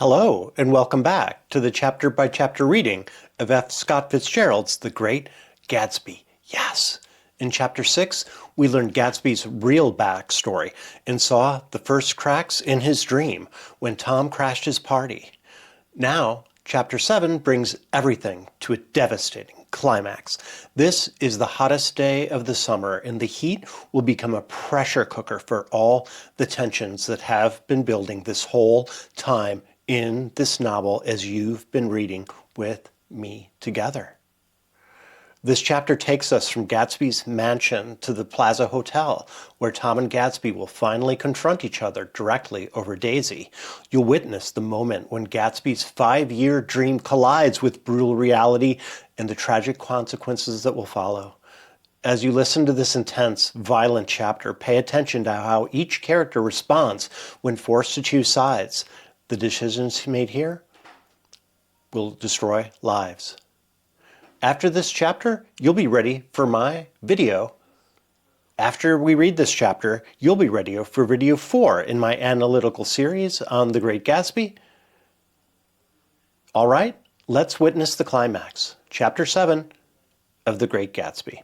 Hello, and welcome back to the chapter-by-chapter reading of F. Scott Fitzgerald's The Great Gatsby. Yes! In Chapter 6, we learned Gatsby's real backstory and saw the first cracks in his dream when Tom crashed his party. Now, Chapter 7 brings everything to a devastating climax. This is the hottest day of the summer, and the heat will become a pressure cooker for all the tensions that have been building this whole time in this novel as you've been reading with me together. This chapter takes us from Gatsby's mansion to the Plaza Hotel, where Tom and Gatsby will finally confront each other directly over Daisy. You'll witness the moment when Gatsby's 5-year dream collides with brutal reality and the tragic consequences that will follow. As you listen to this intense, violent chapter, pay attention to how each character responds when forced to choose sides. The decisions made here will destroy lives. After this chapter, you'll be ready for my video. After we read this chapter, you'll be ready for video 4 in my analytical series on The Great Gatsby. All right, let's witness the climax. Chapter 7 of The Great Gatsby.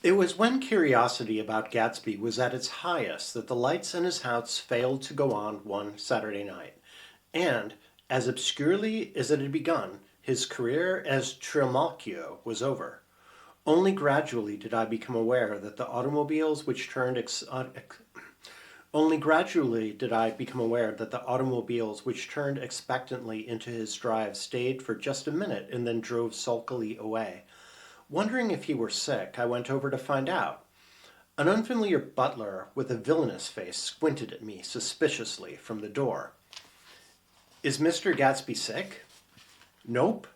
It was when curiosity about Gatsby was at its highest that the lights in his house failed to go on one Saturday night. And, as obscurely as it had begun, his career as Trimalchio was over. Only gradually did I become aware that the automobiles which turned expectantly into his drive stayed for just a minute and then drove sulkily away. Wondering if he were sick, I went over to find out. An unfamiliar butler with a villainous face squinted at me suspiciously from the door. "Is Mr. Gatsby sick?" "Nope."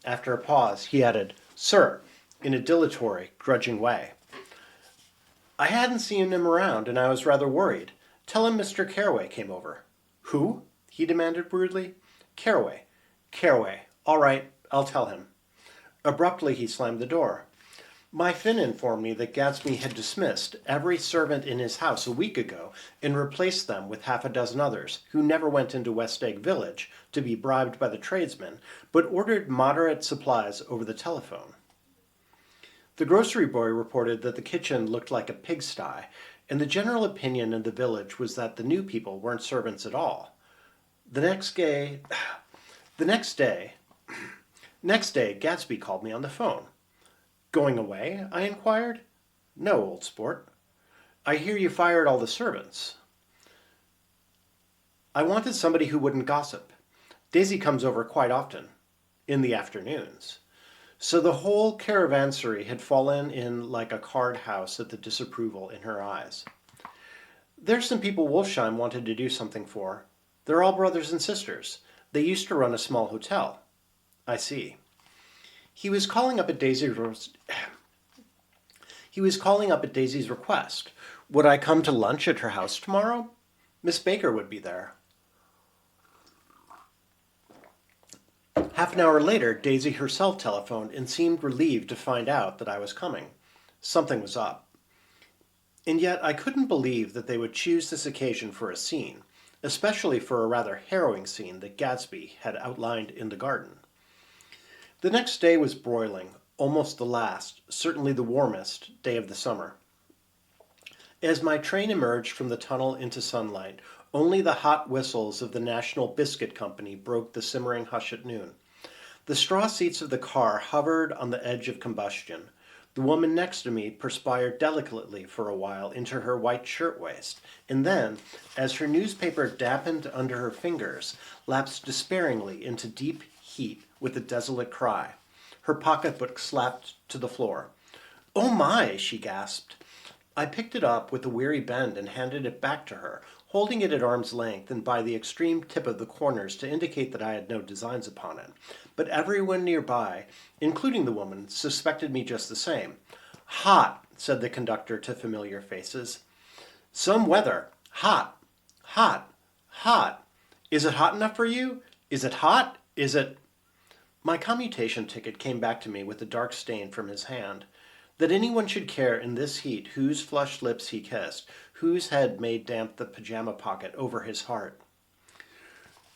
After a pause, he added, "Sir," in a dilatory, grudging way. I hadn't seen him around, and I was rather worried. "Tell him Mr. Carroway came over." "Who?" he demanded rudely. "Carroway. Carroway. All right, I'll tell him." Abruptly, he slammed the door. My Finn informed me that Gatsby had dismissed every servant in his house a week ago and replaced them with half a dozen others who never went into West Egg Village to be bribed by the tradesmen, but ordered moderate supplies over the telephone. The grocery boy reported that the kitchen looked like a pigsty, and the general opinion in the village was that the new people weren't servants at all. The next day, Gatsby called me on the phone. "Going away?" I inquired. "No, old sport." "I hear you fired all the servants." "I wanted somebody who wouldn't gossip. Daisy comes over quite often, in the afternoons." So the whole caravansary had fallen in like a card house at the disapproval in her eyes. "There's some people Wolfsheim wanted to do something for. They're all brothers and sisters. They used to run a small hotel." "I see." He was calling up at Daisy's request. Would I come to lunch at her house tomorrow? Miss Baker would be there. Half an hour later, Daisy herself telephoned and seemed relieved to find out that I was coming. Something was up. And yet I couldn't believe that they would choose this occasion for a scene, especially for a rather harrowing scene that Gatsby had outlined in the garden. The next day was broiling, almost the last, certainly the warmest, day of the summer. As my train emerged from the tunnel into sunlight, only the hot whistles of the National Biscuit Company broke the simmering hush at noon. The straw seats of the car hovered on the edge of combustion. The woman next to me perspired delicately for a while into her white shirtwaist, and then, as her newspaper dampened under her fingers, lapsed despairingly into deep heat with a desolate cry. Her pocketbook slapped to the floor. "Oh my," she gasped. I picked it up with a weary bend and handed it back to her, holding it at arm's length and by the extreme tip of the corners to indicate that I had no designs upon it. But everyone nearby, including the woman, suspected me just the same. "Hot," said the conductor to familiar faces. "Some weather. Hot, hot, hot. Is it hot enough for you? Is it hot? Is it—" My commutation ticket came back to me with a dark stain from his hand. That anyone should care in this heat whose flushed lips he kissed, whose head made damp the pajama pocket over his heart.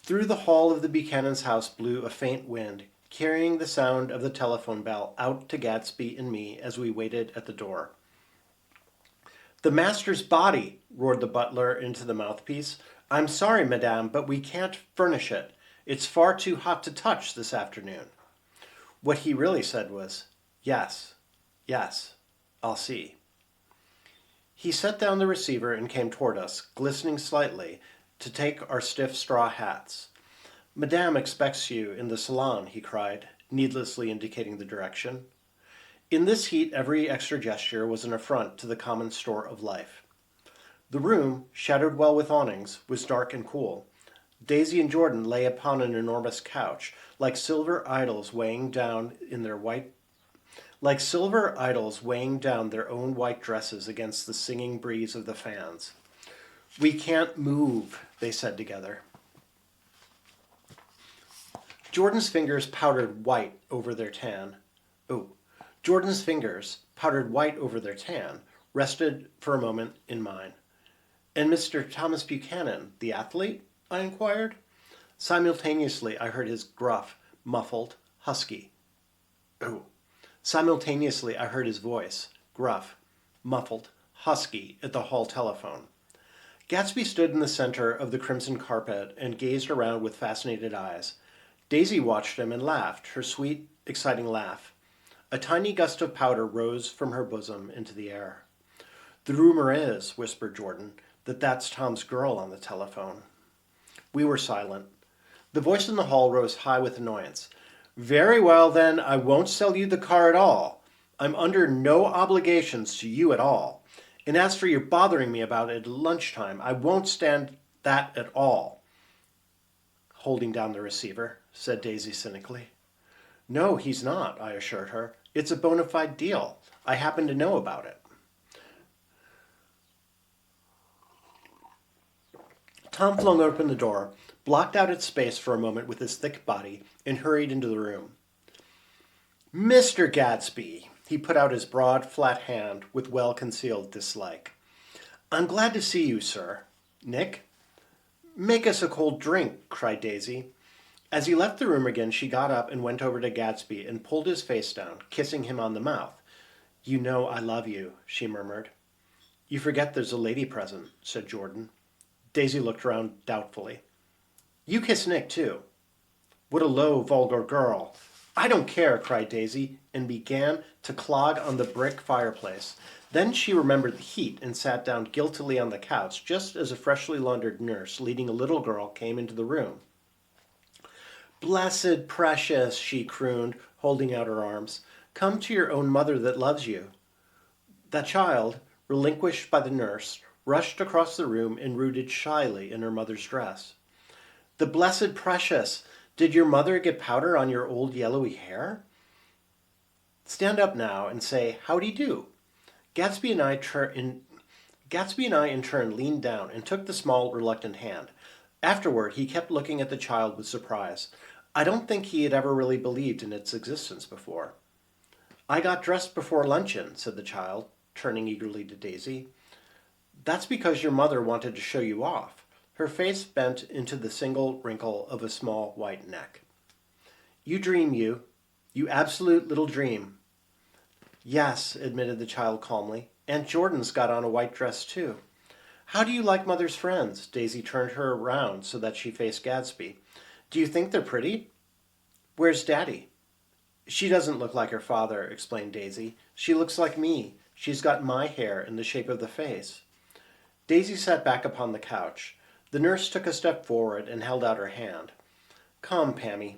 Through the hall of the Buchanan's house blew a faint wind, carrying the sound of the telephone bell out to Gatsby and me as we waited at the door. "The master's body," roared the butler into the mouthpiece. "I'm sorry, madame, but we can't furnish it. It's far too hot to touch this afternoon." What he really said was, "Yes, yes, I'll see." He set down the receiver and came toward us, glistening slightly, to take our stiff straw hats. "Madame expects you in the salon," he cried, needlessly indicating the direction. In this heat every extra gesture was an affront to the common store of life. The room, shadowed well with awnings, was dark and cool. Daisy and Jordan lay upon an enormous couch, like silver idols weighing down their own white dresses against the singing breeze of the fans. "We can't move," they said together. Jordan's fingers powdered white over their tan, rested for a moment in mine. "And Mr. Thomas Buchanan, the athlete?" I inquired. Simultaneously, I heard his gruff, muffled, husky. Simultaneously, I heard his voice, gruff, muffled, husky, at the hall telephone. Gatsby stood in the center of the crimson carpet and gazed around with fascinated eyes. Daisy watched him and laughed, her sweet, exciting laugh. A tiny gust of powder rose from her bosom into the air. "The rumor is," whispered Jordan, "that that's Tom's girl on the telephone." We were silent. The voice in the hall rose high with annoyance. "Very well, then, I won't sell you the car at all. I'm under no obligations to you at all. And as for your bothering me about it at lunchtime, I won't stand that at all." "Holding down the receiver," said Daisy cynically. "No, he's not," I assured her. "It's a bona fide deal. I happen to know about it." Tom flung open the door, blocked out its space for a moment with his thick body, and hurried into the room. "Mr. Gatsby!" He put out his broad, flat hand with well-concealed dislike. "I'm glad to see you, sir. Nick?" "Make us a cold drink," cried Daisy. As he left the room again, she got up and went over to Gatsby and pulled his face down, kissing him on the mouth. "You know I love you," she murmured. "You forget there's a lady present," said Jordan. Daisy looked round doubtfully. "You kiss Nick, too." "What a low, vulgar girl." "I don't care," cried Daisy, and began to clog on the brick fireplace. Then she remembered the heat and sat down guiltily on the couch just as a freshly laundered nurse leading a little girl came into the room. "Blessed precious," she crooned, holding out her arms. "Come to your own mother that loves you." The child, relinquished by the nurse, rushed across the room and rooted shyly in her mother's dress. "The blessed precious! Did your mother get powder on your old yellowy hair? Stand up now and say, 'Howdy-do.'" Gatsby and I in turn leaned down and took the small, reluctant hand. Afterward, he kept looking at the child with surprise. I don't think he had ever really believed in its existence before. "I got dressed before luncheon," said the child, turning eagerly to Daisy. "That's because your mother wanted to show you off." Her face bent into the single wrinkle of a small white neck. "You dream, you. You absolute little dream." "Yes," admitted the child calmly. "Aunt Jordan's got on a white dress, too." "How do you like Mother's friends?" Daisy turned her around so that she faced Gatsby. "Do you think they're pretty?" "Where's Daddy?" "She doesn't look like her father," explained Daisy. "She looks like me. She's got my hair in the shape of the face." Daisy sat back upon the couch. The nurse took a step forward and held out her hand. "Come, Pammy."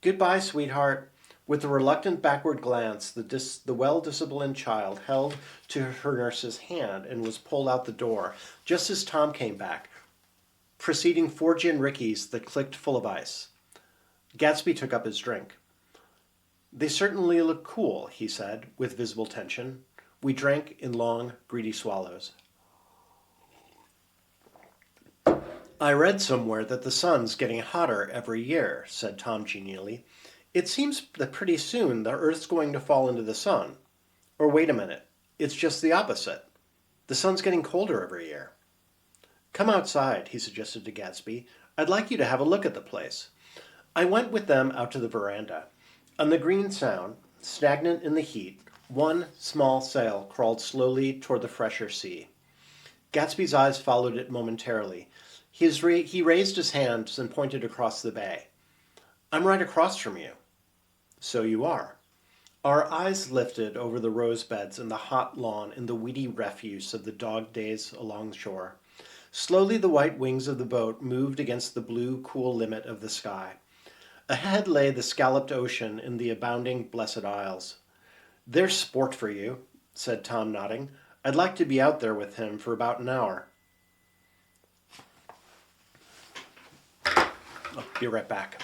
"Goodbye, sweetheart. With a reluctant backward glance, the well-disciplined child held to her nurse's hand and was pulled out the door, just as Tom came back, preceding 4 gin rickeys that clicked full of ice. Gatsby took up his drink. "They certainly look cool," he said, with visible tension. We drank in long, greedy swallows. "I read somewhere that the sun's getting hotter every year," said Tom genially. "It seems that pretty soon the Earth's going to fall into the sun. Or wait a minute, it's just the opposite. The sun's getting colder every year." "Come outside," he suggested to Gatsby. "I'd like you to have a look at the place." I went with them out to the veranda. On the green Sound, stagnant in the heat, one small sail crawled slowly toward the fresher sea. Gatsby's eyes followed it momentarily. He raised his hands and pointed across the bay. "I'm right across from you." "So you are." Our eyes lifted over the rose beds and the hot lawn and the weedy refuse of the dog days along shore. Slowly the white wings of the boat moved against the blue, cool limit of the sky. Ahead lay the scalloped ocean and the abounding Blessed Isles. "There's sport for you," said Tom, nodding. "I'd like to be out there with him for about an hour." I'll be right back.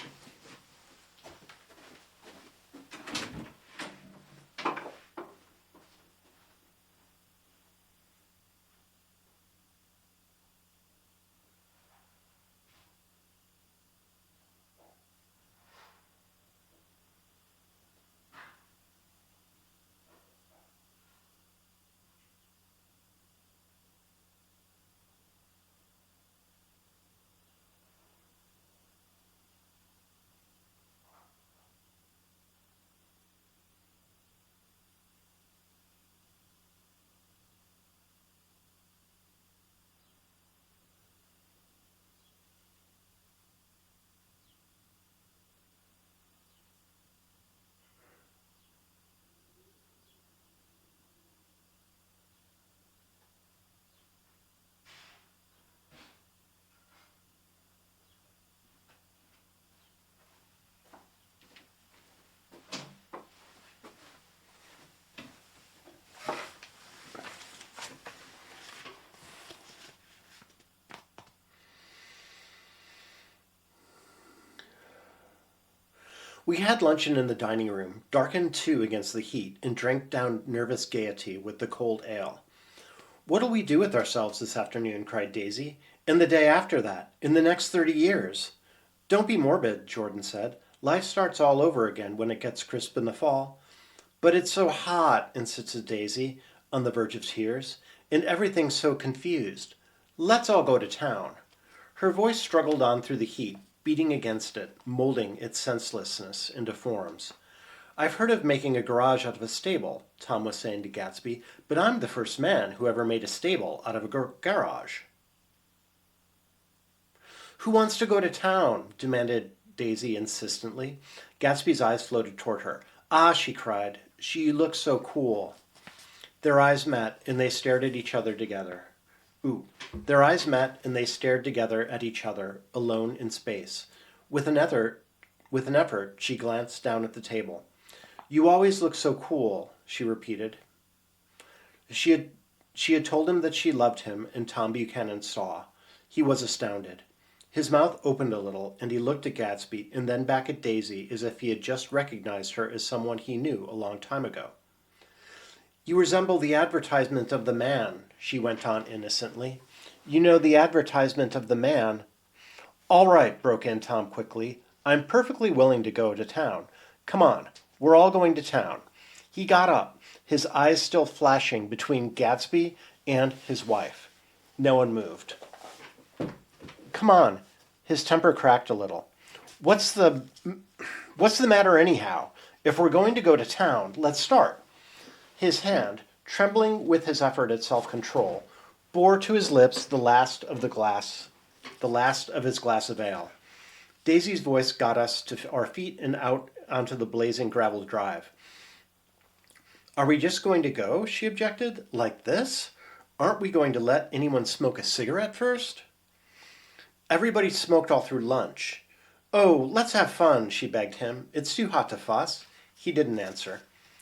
We had luncheon in the dining room, darkened too against the heat, and drank down nervous gaiety with the cold ale. "What'll we do with ourselves this afternoon?" cried Daisy. "And the day after that? In the next 30 years?" "Don't be morbid," Jordan said. "Life starts all over again when it gets crisp in the fall." "But it's so hot," insisted Daisy, on the verge of tears, "and everything's so confused. Let's all go to town." Her voice struggled on through the heat, beating against it, molding its senselessness into forms. "I've heard of making a garage out of a stable," Tom was saying to Gatsby, "but I'm the first man who ever made a stable out of a garage." "Who wants to go to town?" demanded Daisy insistently. Gatsby's eyes floated toward her. "Ah," she cried, "she looks so cool." Their eyes met, and they stared at each other together. Their eyes met, and they stared together at each other, alone in space. With an effort, she glanced down at the table. "You always look so cool," she repeated. She had told him that she loved him, and Tom Buchanan saw. He was astounded. His mouth opened a little, and he looked at Gatsby and then back at Daisy as if he had just recognized her as someone he knew a long time ago. "You resemble the advertisement of the Man," she went on innocently. "You know, the advertisement of the Man—" "All right," broke in Tom quickly. "I'm perfectly willing to go to town. Come on, we're all going to town." He got up, his eyes still flashing between Gatsby and his wife. No one moved. "Come on." His temper cracked a little. What's the matter anyhow? If we're going to go to town, let's start." His hand, trembling with his effort at self-control, bore to his lips the last of his glass of ale. Daisy's voice got us to our feet and out onto the blazing gravel drive. "Are we just going to go?" she objected. "Like this? Aren't we going to let anyone smoke a cigarette first?" "Everybody smoked all through lunch." "Oh, let's have fun," she begged him. "It's too hot to fuss." He didn't answer.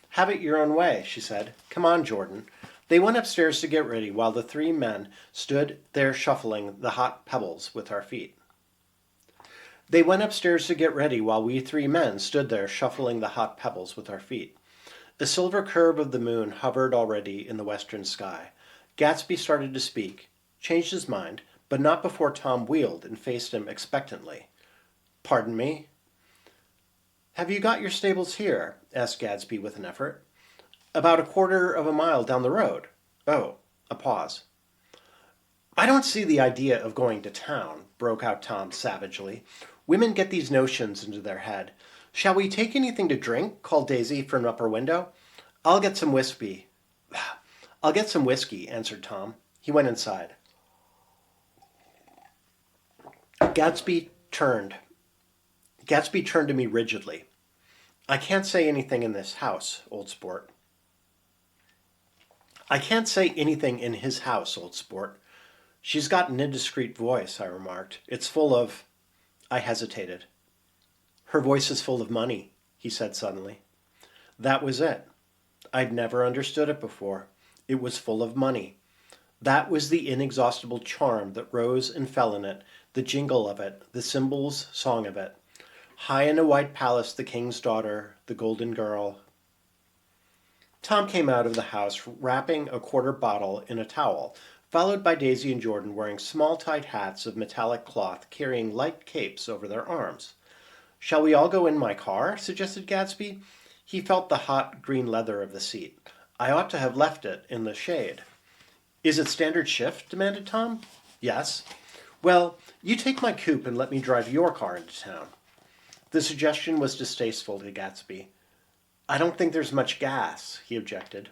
"Have it your own way," she said. "Come on, Jordan." They went upstairs to get ready while the three men stood there shuffling the hot pebbles with our feet. They went upstairs to get ready while we three men stood there shuffling the hot pebbles with our feet. The silver curve of the moon hovered already in the western sky. Gatsby started to speak, changed his mind, but not before Tom wheeled and faced him expectantly. "Pardon me?" "Have you got your stables here?" asked Gadsby with an effort. "About a quarter of a mile down the road." "Oh." A pause. "I don't see the idea of going to town," broke out Tom savagely. "Women get these notions into their head. Shall we take anything to drink?" called Daisy from an upper window. I'll get some whiskey," answered Tom. He went inside. Gadsby turned to me rigidly. "I can't say anything in this house, old sport." "I can't say anything in his house, old sport." "She's got an indiscreet voice," I remarked. "It's full of—" I hesitated. "Her voice is full of money," he said suddenly. That was it. I'd never understood it before. It was full of money. That was the inexhaustible charm that rose and fell in it, the jingle of it, the symbol's song of it. High in a white palace, the king's daughter, the golden girl. Tom came out of the house wrapping a quarter bottle in a towel, followed by Daisy and Jordan wearing small tight hats of metallic cloth, carrying light capes over their arms. "Shall we all go in my car?" suggested Gadsby. He felt the hot green leather of the seat. "I ought to have left it in the shade." "Is it standard shift?" demanded Tom. "Yes." "Well, you take my coupe and let me drive your car into town." The suggestion was distasteful to Gatsby. "I don't think there's much gas," he objected.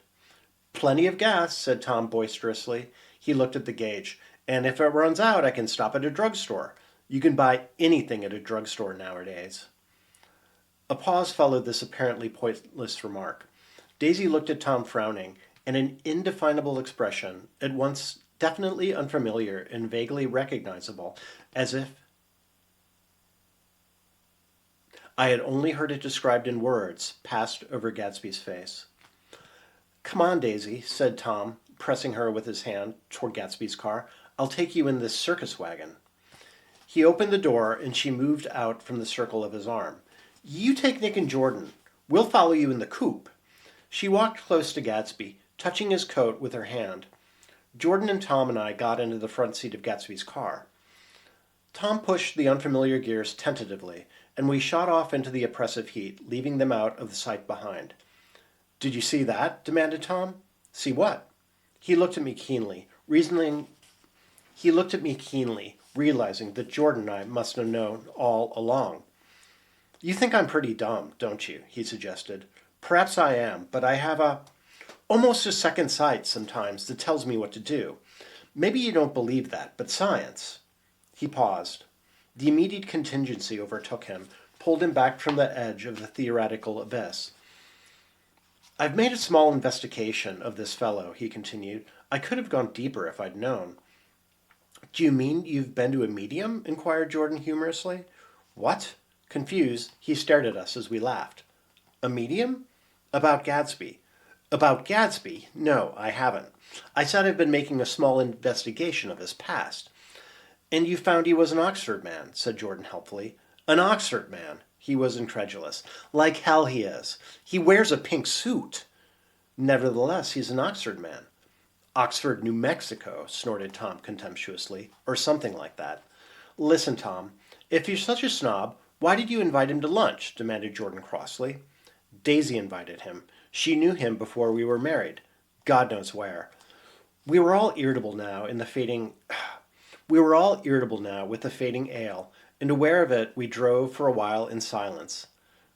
"Plenty of gas," said Tom boisterously. He looked at the gauge. "And if it runs out, I can stop at a drugstore. You can buy anything at a drugstore nowadays." A pause followed this apparently pointless remark. Daisy looked at Tom frowning, and an indefinable expression, at once definitely unfamiliar and vaguely recognizable, as if I had only heard it described in words, passed over Gadsby's face. "Come on, Daisy," said Tom, pressing her with his hand toward Gatsby's car. "I'll take you in this circus wagon." He opened the door, and she moved out from the circle of his arm. "You take Nick and Jordan. We'll follow you in the coupe." She walked close to Gadsby, touching his coat with her hand. Jordan and Tom and I got into the front seat of Gatsby's car. Tom pushed the unfamiliar gears tentatively, and we shot off into the oppressive heat, leaving them out of the sight behind. "Did you see that?" demanded Tom. "See what?" He looked at me keenly, realizing that Jordan and I must have known all along. "You think I'm pretty dumb, don't you?" he suggested. "Perhaps I am, but I have almost a second sight sometimes that tells me what to do. Maybe you don't believe that, but science—" He paused. The immediate contingency overtook him, pulled him back from the edge of the theoretical abyss. "I've made a small investigation of this fellow," he continued. "I could have gone deeper if I'd known." "Do you mean you've been to a medium?" inquired Jordan humorously. "What?" Confused, he stared at us as we laughed. "A medium?" "About Gadsby." "About Gadsby? No, I haven't. I said I've been making a small investigation of his past." "And you found he was an Oxford man," said Jordan helpfully. "An Oxford man?" He was incredulous. "Like hell he is. He wears a pink suit." "Nevertheless, he's an Oxford man." "Oxford, New Mexico," snorted Tom contemptuously. "Or something like that." "Listen, Tom, if you're such a snob, why did you invite him to lunch?" demanded Jordan crossly. "Daisy invited him. She knew him before we were married. God knows where." We were all irritable now with the fading ale, and aware of it, we drove for a while in silence.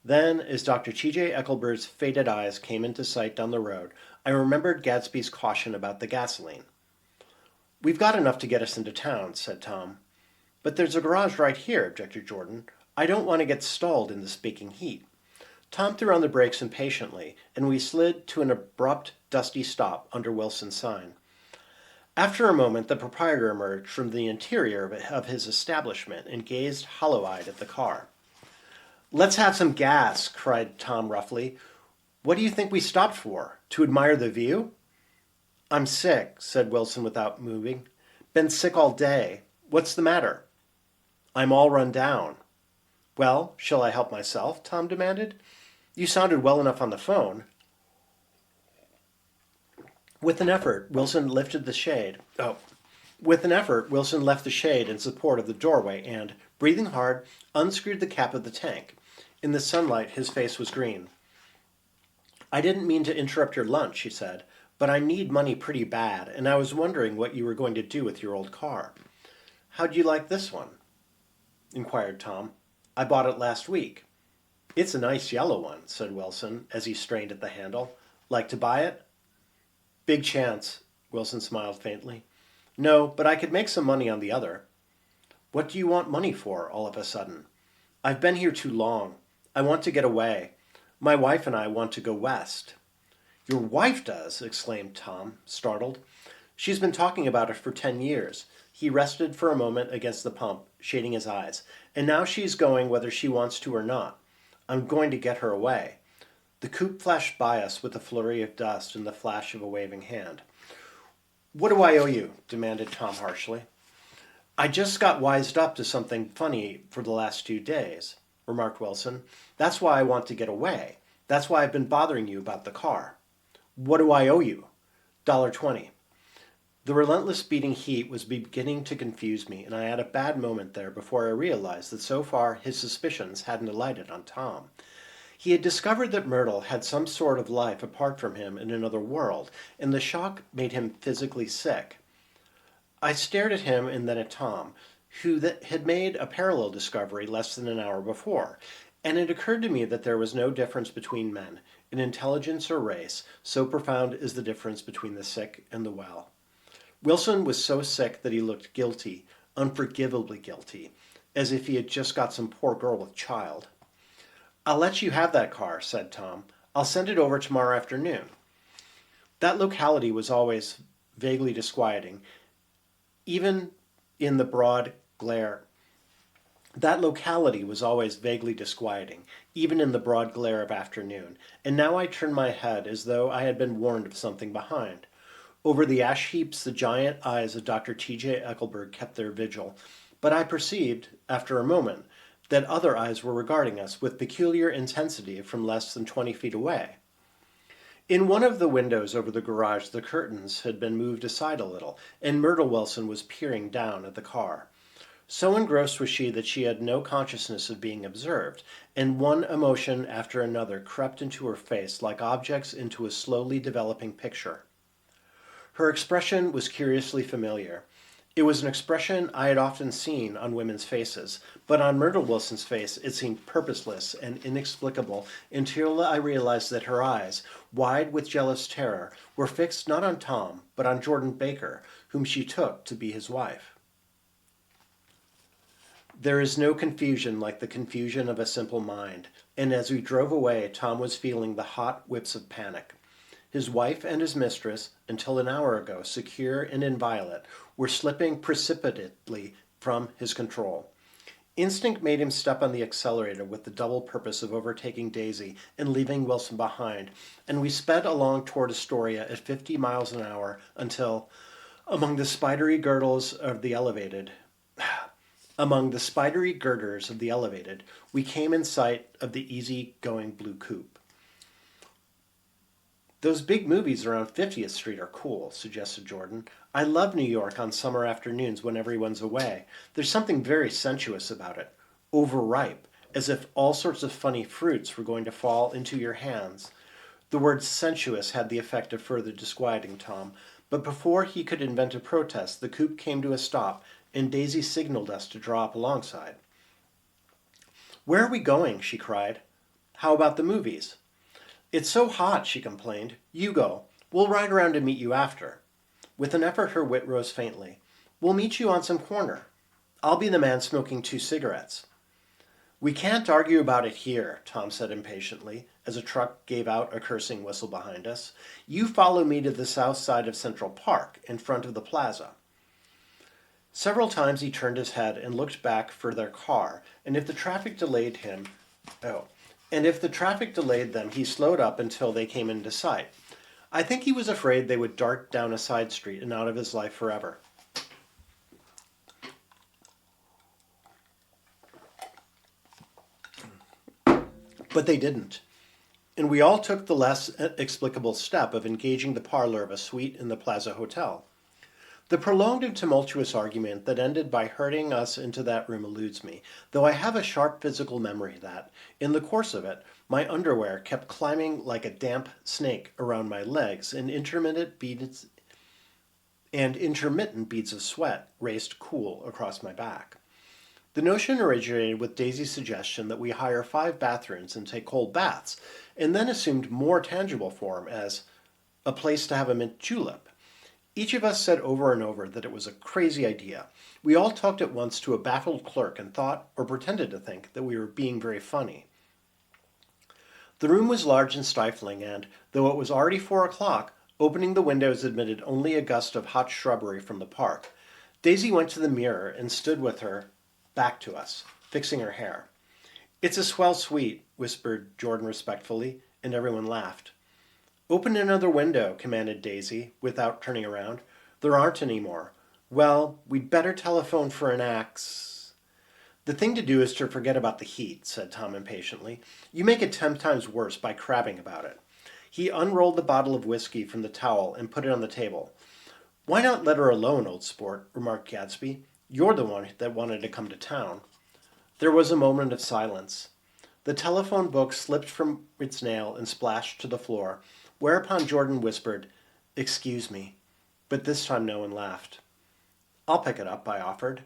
Then, as Dr. T.J. Eckelbert's faded eyes came into sight down the road, I remembered Gadsby's caution about the gasoline. "We've got enough to get us into town," said Tom. "But there's a garage right here," objected Jordan. "I don't want to get stalled in this baking heat." Tom threw on the brakes impatiently, and we slid to an abrupt, dusty stop under Wilson's sign. After a moment, the proprietor emerged from the interior of his establishment and gazed hollow-eyed at the car. Let's have some gas, cried Tom roughly. What do you think we stopped for? To admire the view? I'm sick, said Wilson without moving. Been sick all day. What's the matter? I'm all run down. Well, shall I help myself? Tom demanded. You sounded well enough on the phone. With an effort, Wilson lifted the shade. With an effort, Wilson left the shade in support of the doorway and, breathing hard, unscrewed the cap of the tank. In the sunlight, his face was green. I didn't mean to interrupt your lunch, he said, but I need money pretty bad, and I was wondering what you were going to do with your old car. How'd you like this one? Inquired Tom. I bought it last week. It's a nice yellow one, said Wilson, as he strained at the handle. Like to buy it? Big chance, Wilson smiled faintly. No, but I could make some money on the other. What do you want money for, all of a sudden? I've been here too long. I want to get away. My wife and I want to go west. Your wife does, exclaimed Tom, startled. She's been talking about it for 10 years. He rested for a moment against the pump, shading his eyes. And now she's going whether she wants to or not. I'm going to get her away. The coupe flashed by us with a flurry of dust and the flash of a waving hand. What do I owe you? Demanded Tom harshly. I just got wised up to something funny for the last 2 days, remarked Wilson. That's why I want to get away. That's why I've been bothering you about the car. What do I owe you? $1.20. The relentless beating heat was beginning to confuse me, and I had a bad moment there before I realized that so far his suspicions hadn't alighted on Tom. He had discovered that Myrtle had some sort of life apart from him in another world, and the shock made him physically sick. I stared at him and then at Tom, who had made a parallel discovery less than an hour before, and it occurred to me that there was no difference between men, in intelligence or race, so profound is the difference between the sick and the well. Wilson was so sick that he looked guilty, unforgivably guilty, as if he had just got some poor girl with child. I'll let you have that car, said Tom. I'll send it over tomorrow afternoon. That locality was always vaguely disquieting, even in the broad glare. That locality was always vaguely disquieting, even in the broad glare of afternoon, and now I turned my head as though I had been warned of something behind. Over the ash heaps, the giant eyes of Dr. T.J. Eckelberg kept their vigil, but I perceived, after a moment, that other eyes were regarding us with peculiar intensity from less than 20 feet away. In one of the windows over the garage, the curtains had been moved aside a little, and Myrtle Wilson was peering down at the car. So engrossed was she that she had no consciousness of being observed, and one emotion after another crept into her face like objects into a slowly developing picture. Her expression was curiously familiar. It was an expression I had often seen on women's faces, but on Myrtle Wilson's face it seemed purposeless and inexplicable until I realized that her eyes, wide with jealous terror, were fixed not on Tom, but on Jordan Baker, whom she took to be his wife. There is no confusion like the confusion of a simple mind, and as we drove away, Tom was feeling the hot whips of panic. His wife and his mistress, until an hour ago secure and inviolate, were slipping precipitately from his control. Instinct made him step on the accelerator with the double purpose of overtaking Daisy and leaving Wilson behind, and we sped along toward Astoria at 50 miles an hour until, among the spidery girders of the elevated, we came in sight of the easy-going blue coupe. Those big movies around 50th Street are cool, suggested Jordan. I love New York on summer afternoons when everyone's away. There's something very sensuous about it. Overripe, as if all sorts of funny fruits were going to fall into your hands. The word sensuous had the effect of further disquieting Tom, but before he could invent a protest, the coupe came to a stop, and Daisy signaled us to draw up alongside. Where are we going? She cried. How about the movies? It's so hot, she complained. You go. We'll ride around and meet you after. With an effort, her wit rose faintly. We'll meet you on some corner. I'll be the man smoking 2 cigarettes. We can't argue about it here, Tom said impatiently, as a truck gave out a cursing whistle behind us. You follow me to the south side of Central Park, in front of the plaza. Several times he turned his head and looked back for their car, and if the traffic delayed him, Oh. And if the traffic delayed them, he slowed up until they came into sight. I think he was afraid they would dart down a side street and out of his life forever. But they didn't. And we all took the less explicable step of engaging the parlor of a suite in the Plaza Hotel. The prolonged and tumultuous argument that ended by herding us into that room eludes me, though I have a sharp physical memory that, in the course of it, my underwear kept climbing like a damp snake around my legs, and intermittent beads of sweat raced cool across my back. The notion originated with Daisy's suggestion that we hire 5 bathrooms and take cold baths, and then assumed more tangible form as a place to have a mint julep. Each of us said over and over that it was a crazy idea. We all talked at once to a baffled clerk and thought, or pretended to think, that we were being very funny. The room was large and stifling, and, though it was already 4 o'clock, opening the windows admitted only a gust of hot shrubbery from the park. Daisy went to the mirror and stood with her back to us, fixing her hair. "It's a swell suite," whispered Jordan respectfully, and everyone laughed. "Open another window," commanded Daisy, without turning around. "There aren't any more." "Well, we'd better telephone for an axe." "The thing to do is to forget about the heat," said Tom impatiently. "You make it 10 times worse by crabbing about it." He unrolled the bottle of whiskey from the towel and put it on the table. "Why not let her alone, old sport?" remarked Gatsby. "You're the one that wanted to come to town." There was a moment of silence. The telephone book slipped from its nail and splashed to the floor, whereupon Jordan whispered, "Excuse me," but this time no one laughed. "I'll pick it up," I offered.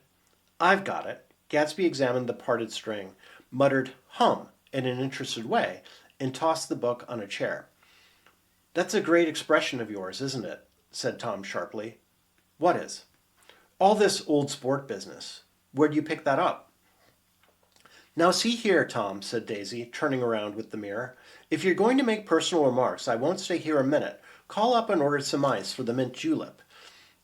"I've got it." Gatsby examined the parted string, muttered "hum" in an interested way, and tossed the book on a chair. "That's a great expression of yours, isn't it?" said Tom sharply. "What is?" "All this old sport business. Where'd you pick that up?" "Now see here, Tom," said Daisy, turning around with the mirror. "If you're going to make personal remarks, I won't stay here a minute. Call up and order some ice for the mint julep."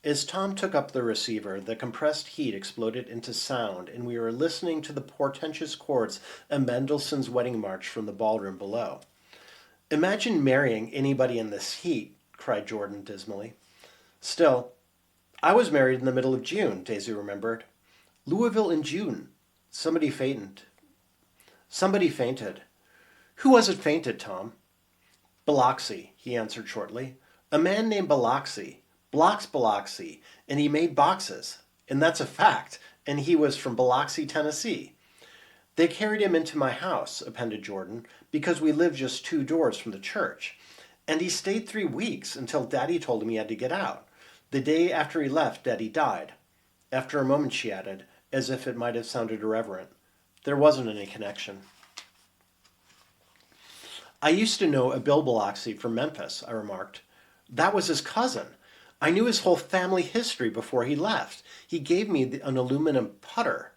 As Tom took up the receiver, the compressed heat exploded into sound, and we were listening to the portentous chords of Mendelssohn's Wedding March from the ballroom below. "Imagine marrying anybody in this heat," cried Jordan dismally. "Still, I was married in the middle of June," Daisy remembered. "Louisville in June. Somebody fainted." "Who was it fainted, Tom?" "Biloxi," he answered shortly. "A man named Biloxi. Biloxi. And he made boxes. And that's a fact. And he was from Biloxi, Tennessee." "They carried him into my house," appended Jordan, "because we lived just 2 doors from the church. And he stayed 3 weeks until Daddy told him he had to get out. The day after he left, Daddy died." After a moment she added, as if it might have sounded irreverent, "There wasn't any connection." "I used to know a Bill Biloxi from Memphis," I remarked. "That was his cousin. I knew his whole family history before he left. He gave me an aluminium putter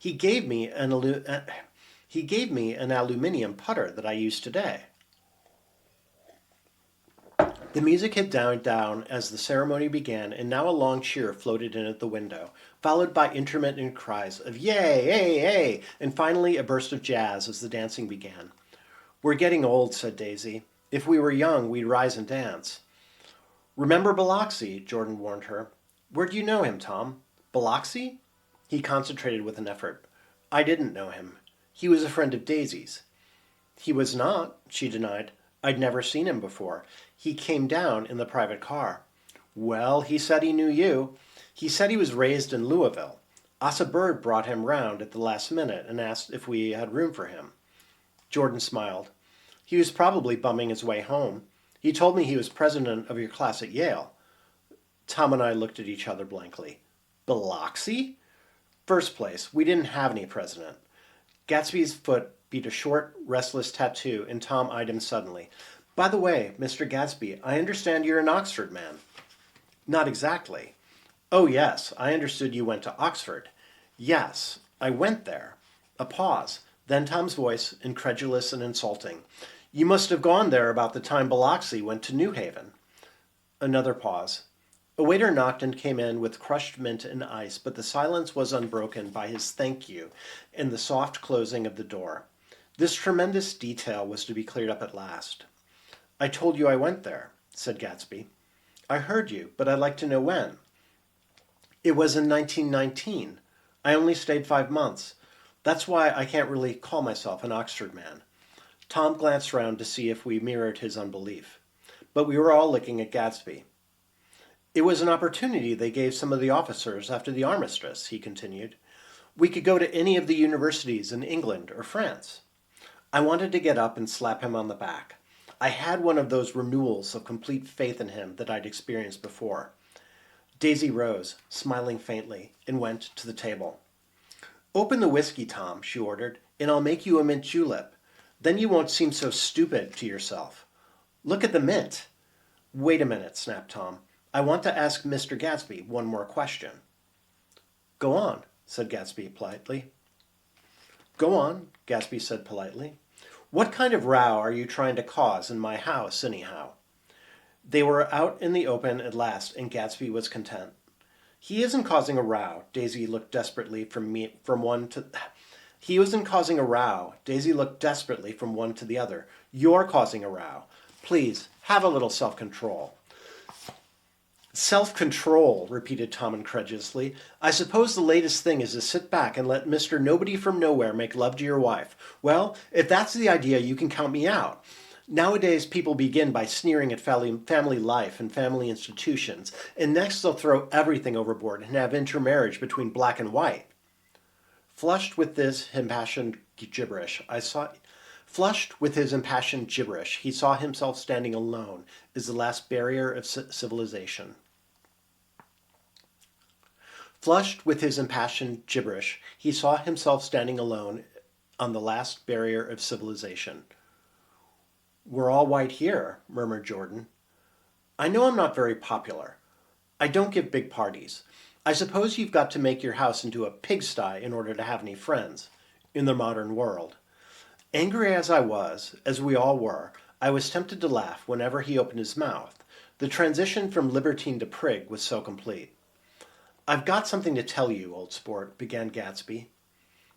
that I use today." The music had died down as the ceremony began, and now a long cheer floated in at the window, followed by intermittent cries of "Yay, hey, hey," and finally a burst of jazz as the dancing began. "We're getting old," said Daisy. "If we were young, we'd rise and dance." "Remember Biloxi," Jordan warned her. "Where do you know him, Tom?" "Biloxi?" He concentrated with an effort. "I didn't know him. He was a friend of Daisy's." "He was not," she denied. "I'd never seen him before. He came down in the private car." "Well, he said he knew you. He said he was raised in Louisville. Asa Bird brought him round at the last minute and asked if we had room for him." Jordan smiled. "He was probably bumming his way home. He told me he was president of your class at Yale." Tom and I looked at each other blankly. "Biloxi?" "First place, we didn't have any president." Gatsby's foot beat a short, restless tattoo, and Tom eyed him suddenly. "By the way, Mr. Gatsby, I understand you're an Oxford man." "Not exactly." "Oh, yes, I understood you went to Oxford." "Yes, I went there." A pause. Then Tom's voice, incredulous and insulting. "You must have gone there about the time Biloxi went to New Haven." Another pause. A waiter knocked and came in with crushed mint and ice, but the silence was unbroken by his "thank you" and the soft closing of the door. This tremendous detail was to be cleared up at last. "I told you I went there," said Gatsby. "I heard you, but I'd like to know when." "It was in 1919. I only stayed 5 months. That's why I can't really call myself an Oxford man." Tom glanced round to see if we mirrored his unbelief. But we were all looking at Gatsby. "It was an opportunity they gave some of the officers after the armistice," he continued. "We could go to any of the universities in England or France." I wanted to get up and slap him on the back. I had one of those renewals of complete faith in him that I'd experienced before. Daisy rose, smiling faintly, and went to the table. "Open the whiskey, Tom," she ordered, "and I'll make you a mint julep. Then you won't seem so stupid to yourself. Look at the mint." "Wait a minute," snapped Tom. "I want to ask Mr. Gatsby one more question." "Go on," said Gatsby politely. "Go on," Gatsby said politely. "What kind of row are you trying to cause in my house, anyhow?" They were out in the open at last, and Gatsby was content. "He isn't causing a row." Daisy looked desperately from one to the other. "You're causing a row. Please, have a little self-control." "Self-control," repeated Tom incredulously. "I suppose the latest thing is to sit back and let Mr. Nobody from Nowhere make love to your wife. Well, if that's the idea, you can count me out. Nowadays, people begin by sneering at family life and family institutions, and next they'll throw everything overboard and have intermarriage between black and white." Flushed with his impassioned gibberish, he saw himself standing alone as the last barrier of civilization. Flushed with his impassioned gibberish, he saw himself standing alone on the last barrier of civilization. "We're all white here," murmured Jordan. "I know I'm not very popular. I don't give big parties. I suppose you've got to make your house into a pigsty in order to have any friends in the modern world." Angry as I was, as we all were, I was tempted to laugh whenever he opened his mouth. The transition from libertine to prig was so complete. "I've got something to tell you, old sport," began Gatsby.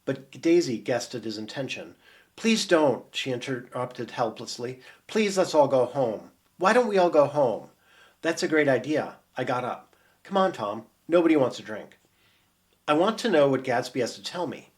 But Daisy guessed at his intention. "Please don't," she interrupted helplessly. "Please, let's all go home." "Why don't we all go home?" "That's a great idea." I got up. "Come on, Tom. Nobody wants a drink." "I want to know what Gatsby has to tell me."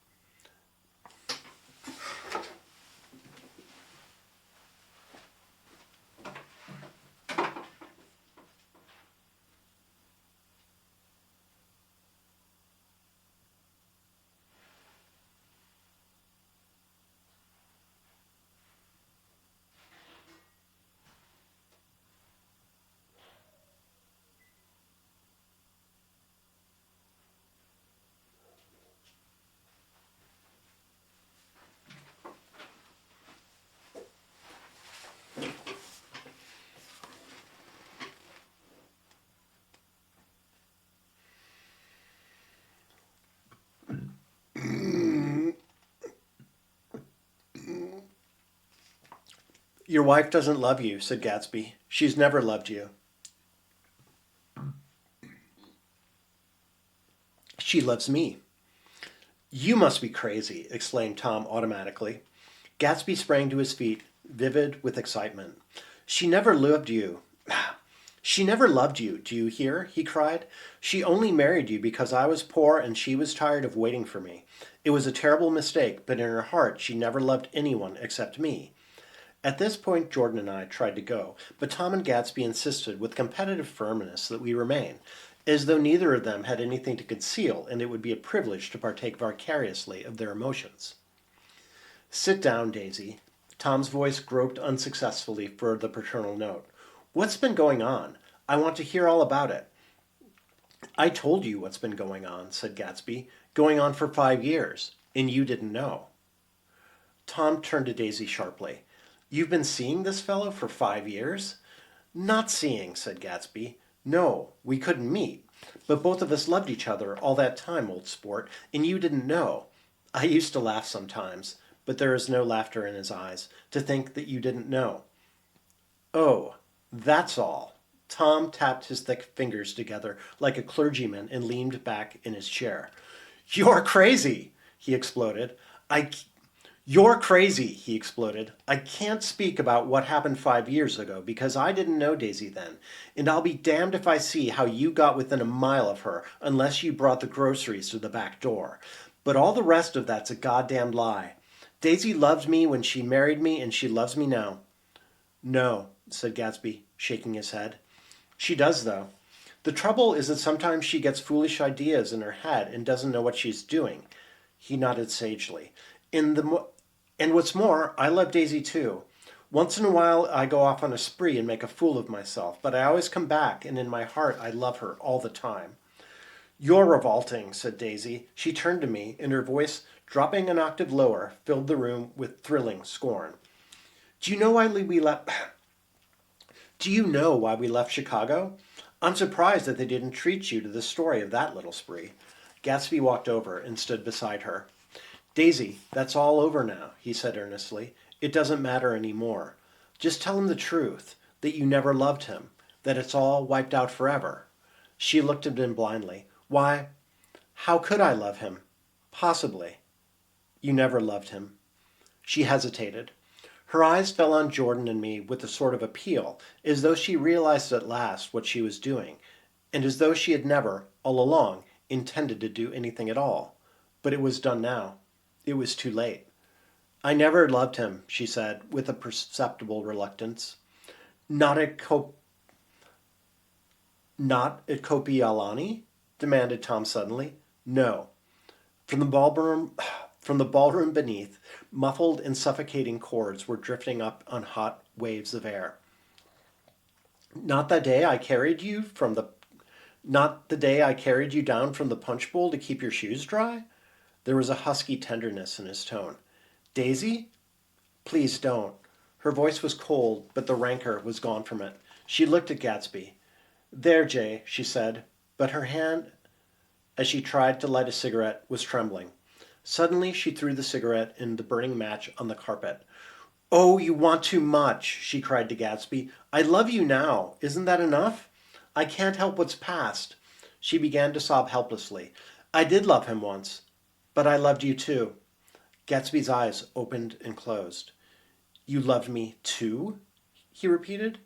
"Your wife doesn't love you," said Gatsby. "She's never loved you. She loves me." "You must be crazy," exclaimed Tom automatically. Gatsby sprang to his feet, vivid with excitement. "She never loved you. She never loved you, do you hear?" he cried. "She only married you because I was poor and she was tired of waiting for me. It was a terrible mistake, but in her heart she never loved anyone except me." At this point, Jordan and I tried to go, but Tom and Gatsby insisted with competitive firmness that we remain, as though neither of them had anything to conceal and it would be a privilege to partake vicariously of their emotions. "Sit down, Daisy." Tom's voice groped unsuccessfully for the paternal note. "What's been going on? I want to hear all about it." "I told you what's been going on," said Gatsby. "Going on for 5 years. And you didn't know." Tom turned to Daisy sharply. "You've been seeing this fellow for 5 years?" "Not seeing," said Gatsby. "No, we couldn't meet. But both of us loved each other all that time, old sport, and you didn't know. I used to laugh sometimes, but there is no laughter in his eyes, to think that you didn't know." "Oh, that's all." Tom tapped his thick fingers together like a clergyman and leaned back in his chair. "You're crazy!" he exploded. You're crazy, he exploded. I can't speak about what happened 5 years ago because I didn't know Daisy then, and I'll be damned if I see how you got within a mile of her unless you brought the groceries to the back door. But all the rest of that's a goddamned lie. Daisy loved me when she married me, and she loves me now. No, said Gatsby, shaking his head. She does, though. The trouble is that sometimes she gets foolish ideas in her head and doesn't know what she's doing. He nodded sagely. And what's more, I love Daisy too. Once in a while I go off on a spree and make a fool of myself, but I always come back, and in my heart I love her all the time. You're revolting, said Daisy. She turned to me, and her voice, dropping an octave lower, filled the room with thrilling scorn. Do you know why we left? Do you know why we left Chicago? I'm surprised that they didn't treat you to the story of that little spree. Gatsby walked over and stood beside her. Daisy, that's all over now, he said earnestly. It doesn't matter any more. Just tell him the truth, that you never loved him, that it's all wiped out forever. She looked at him blindly. Why, how could I love him? Possibly. You never loved him. She hesitated. Her eyes fell on Jordan and me with a sort of appeal, as though she realized at last what she was doing, and as though she had never, all along, intended to do anything at all. But it was done now. It was too late. I never loved him, she said, with a perceptible reluctance. Not at Kopialani? Demanded Tom suddenly. No. From the ballroom beneath, muffled and suffocating chords were drifting up on hot waves of air. Not the day I carried you down from the punch bowl to keep your shoes dry? There was a husky tenderness in his tone. Daisy? Please don't. Her voice was cold, but the rancor was gone from it. She looked at Gatsby. There, Jay, she said, but her hand, as she tried to light a cigarette, was trembling. Suddenly she threw the cigarette and the burning match on the carpet. Oh, you want too much, she cried to Gatsby. I love you now. Isn't that enough? I can't help what's past. She began to sob helplessly. I did love him once, but I loved you too. Gatsby's eyes opened and closed. You loved me too? He repeated.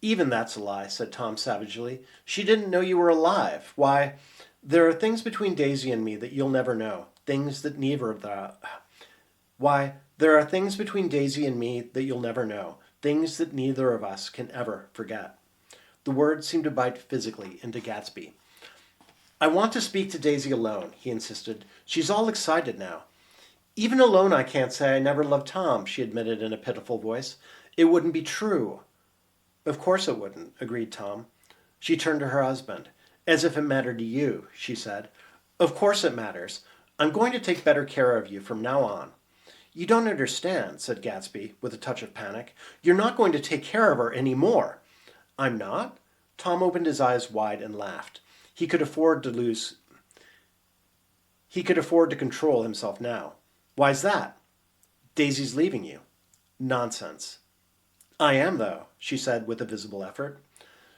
Even that's a lie, said Tom savagely. She didn't know you were alive. Why, there are things between Daisy and me that you'll never know. Things that neither of the... Why, there are things between Daisy and me that you'll never know. Things that neither of us can ever forget. The words seemed to bite physically into Gatsby. I want to speak to Daisy alone, he insisted. She's all excited now. Even alone I can't say I never loved Tom, she admitted in a pitiful voice. It wouldn't be true. Of course it wouldn't, agreed Tom. She turned to her husband. As if it mattered to you, she said. Of course it matters. I'm going to take better care of you from now on. You don't understand, said Gatsby, with a touch of panic. You're not going to take care of her any more. I'm not? Tom opened his eyes wide and laughed. He could afford to control himself now. Why's that? Daisy's leaving you. Nonsense. I am, though, she said with a visible effort.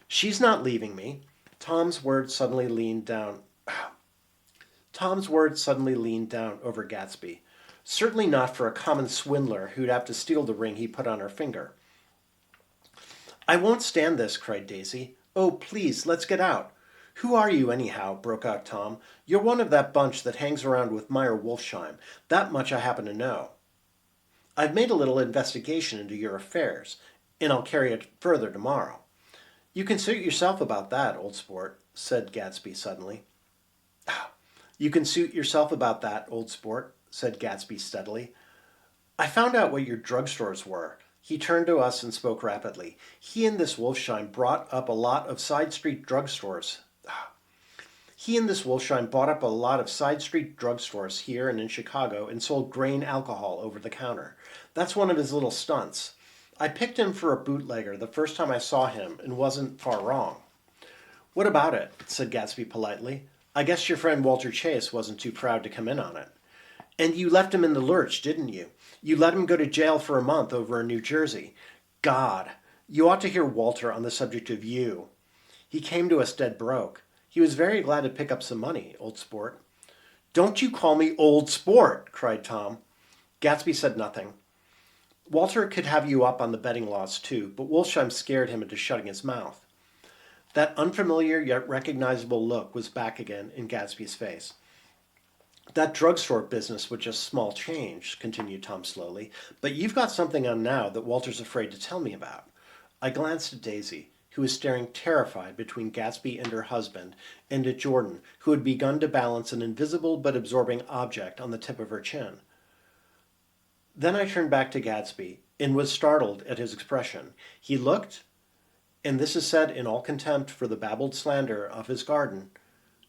She's not leaving me. Tom's words suddenly leaned down over Gatsby. Certainly not for a common swindler who'd have to steal the ring he put on her finger. I won't stand this, cried Daisy. Oh, please, let's get out. Who are you, anyhow? Broke out Tom. You're one of that bunch that hangs around with Meyer Wolfsheim. That much I happen to know. I've made a little investigation into your affairs, and I'll carry it further tomorrow. You can suit yourself about that, old sport, said Gatsby suddenly. You can suit yourself about that, old sport, said Gatsby steadily. I found out what your drugstores were. He turned to us and spoke rapidly. He and this Wolfsheim brought up a lot of side street drugstores. He and this Wolfsheim bought up a lot of side street drugstores here and in Chicago and sold grain alcohol over the counter. That's one of his little stunts. I picked him for a bootlegger the first time I saw him and wasn't far wrong. What about it? Said Gatsby politely. I guess your friend Walter Chase wasn't too proud to come in on it. And you left him in the lurch, didn't you? You let him go to jail for a month over in New Jersey. God, you ought to hear Walter on the subject of you. He came to us dead broke. He was very glad to pick up some money, old sport. Don't you call me old sport, cried Tom. Gatsby said nothing. Walter could have you up on the betting laws too, but Wolsheim scared him into shutting his mouth. That unfamiliar yet recognizable look was back again in Gatsby's face. That drugstore business was just small change, continued Tom slowly, but you've got something on now that Walter's afraid to tell me about. I glanced at Daisy, who was staring terrified between Gatsby and her husband, and at Jordan, who had begun to balance an invisible but absorbing object on the tip of her chin. Then I turned back to Gatsby, and was startled at his expression. He looked, and this is said in all contempt for the babbled slander of his garden,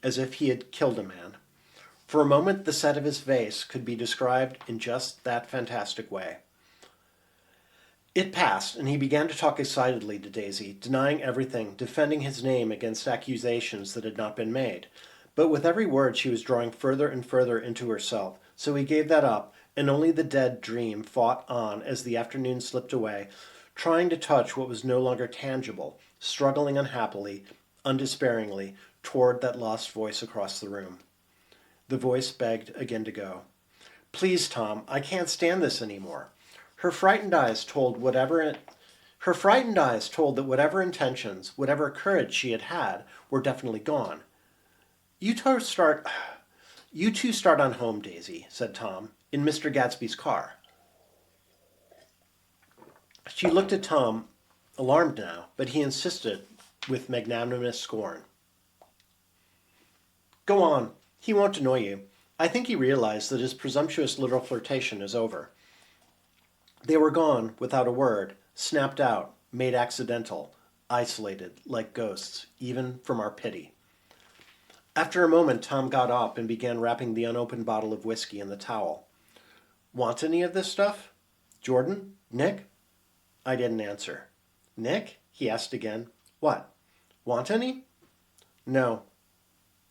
as if he had killed a man. For a moment the set of his face could be described in just that fantastic way. It passed, and he began to talk excitedly to Daisy, denying everything, defending his name against accusations that had not been made. But with every word she was drawing further and further into herself, so he gave that up, and only the dead dream fought on as the afternoon slipped away, trying to touch what was no longer tangible, struggling unhappily, undespairingly, toward that lost voice across the room. The voice begged again to go. Please, Tom, I can't stand this anymore. Her frightened eyes told that whatever intentions, whatever courage she had had, were definitely gone. You two start on home, Daisy, said Tom, in Mr. Gatsby's car. She looked at Tom, alarmed now, but he insisted with magnanimous scorn. Go on. He won't annoy you. I think he realized that his presumptuous little flirtation is over. They were gone, without a word, snapped out, made accidental, isolated, like ghosts, even from our pity. After a moment, Tom got up and began wrapping the unopened bottle of whiskey in the towel. Want any of this stuff? Jordan? Nick? I didn't answer. Nick? He asked again. What? Want any? No.